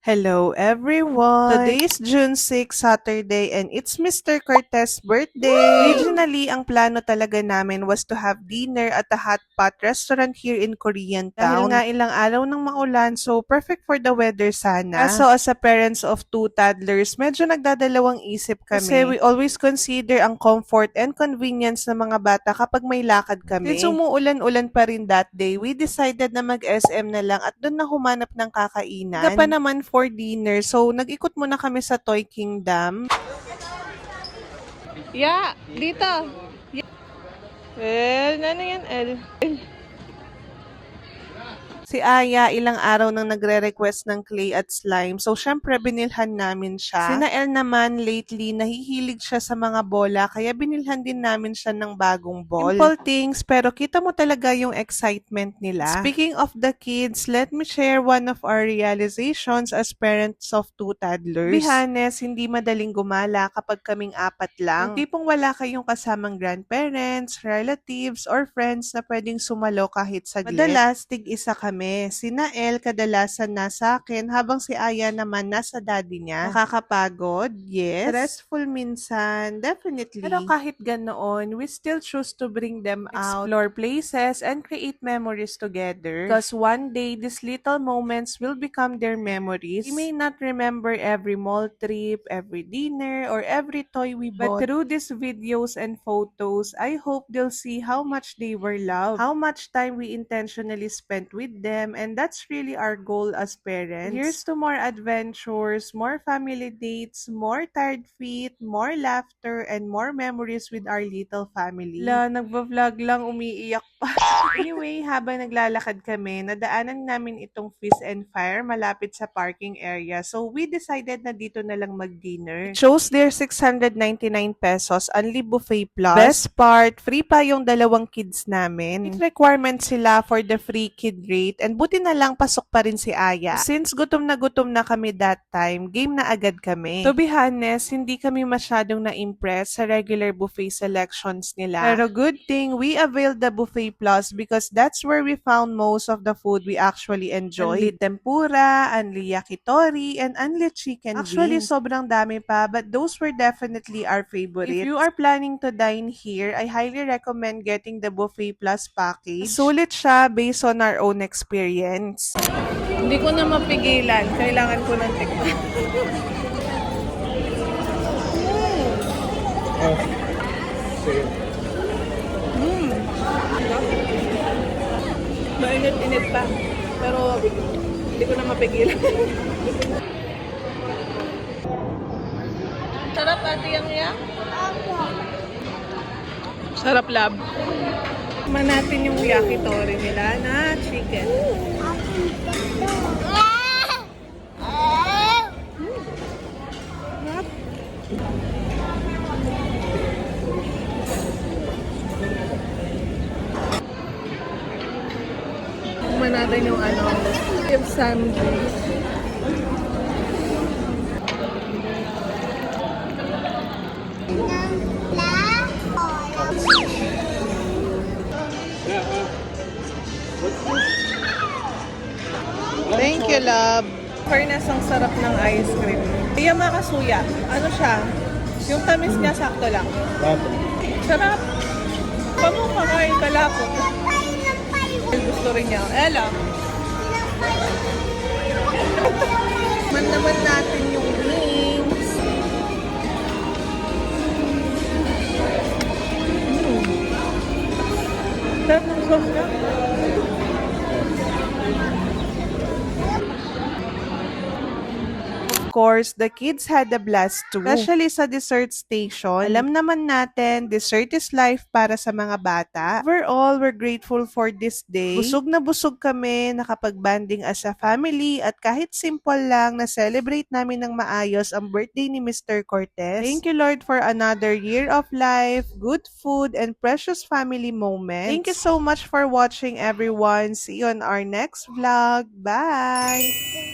Hello everyone! Today is June 6, Saturday, and it's Mr. Cortez' birthday! Originally, ang plano talaga namin was to have dinner at a hot pot restaurant here in Korean Town. Dahil nga ilang araw ng maulan, so perfect for the weather sana. Kaso as a parents of two toddlers, medyo nagdadalawang isip kami. Kasi we always consider ang comfort and convenience ng mga bata kapag may lakad kami. Since umuulan-ulan pa rin that day, we decided na mag-SM na lang at doon na humanap ng kakainan. Ganda pa naman for dinner. So, nag-ikot muna kami sa Toy Kingdom. Yeah, dito. Yeah. Ano yan, El? Si Aya, ilang araw nang nagre-request ng clay at slime. So, syempre, binilhan namin siya. Si Nael naman, lately, nahihilig siya sa mga bola. Kaya binilhan din namin siya ng bagong ball. Simple things, pero kita mo talaga yung excitement nila. Speaking of the kids, let me share one of our realizations as parents of two toddlers. Bihanes, hindi madaling gumala kapag kaming apat lang. Yung tipong wala kayong kasamang grandparents, relatives, or friends na pwedeng sumalo kahit saglit. Madalas, tig-isa kami. Si Nael kadalasan nasa akin habang si Aya naman nasa daddy niya. Nakakapagod? Yes. Stressful minsan? Definitely. Pero kahit ganoon, we still choose to bring them out, explore places, and create memories together. Because one day, these little moments will become their memories. We may not remember every mall trip, every dinner, or every toy we bought. But through these videos and photos, I hope they'll see how much they were loved, how much time we intentionally spent with them, and that's really our goal as parents. Here's to more adventures, more family dates, more tired feet, more laughter, and more memories with our little family. Nagba-vlog lang, umiiyak pa. Anyway, habang naglalakad kami, nadaanan namin itong Feast and Fire malapit sa parking area. So, we decided na dito na lang mag-dinner. It shows there 699 pesos, only buffet plus. Best part, free pa yung dalawang kids namin. With requirement sila for the free kid rate, and buti na lang pasok pa rin si Aya. Since gutom na kami that time, game na agad kami. To be honest, hindi kami masyadong na-impress sa regular buffet selections nila. Pero good thing, we availed the buffet plus because that's where we found most of the food we actually enjoy. Unli tempura, unli yakitori, and unli chicken actually, wings. Sobrang dami pa, but those were definitely our favorites. If you are planning to dine here, I highly recommend getting the buffet plus package. Sulit siya based on our own experience. Hindi ko na mapigilan. Kailangan ko ng tikman. Mainit-init pa. Pero hindi ko na mapigilan. Sarap, ate yang. Sarap, lab. Tikman natin yung yakitori nila na chicken. Tikman natin yung beef sandwich. Thank you, love. Fairness, ang sarap ng ice cream. Iya makasuya. Ano siya? Yung tamis niya sakto lang. Sarap. Paano kakain kalapot? Gusto rin niya. Ella. Man naman natin yung wings. Sarap ng sauce niya. Course, the kids had a blast too. Especially sa dessert station. Alam naman natin, dessert is life para sa mga bata. Overall, we're grateful for this day. Busog na busog kami, nakapag-banding as a family, at kahit simple lang, na-celebrate namin ng maayos ang birthday ni Mr. Cortez. Thank you, Lord, for another year of life, good food, and precious family moments. Thank you so much for watching, everyone. See you on our next vlog. Bye!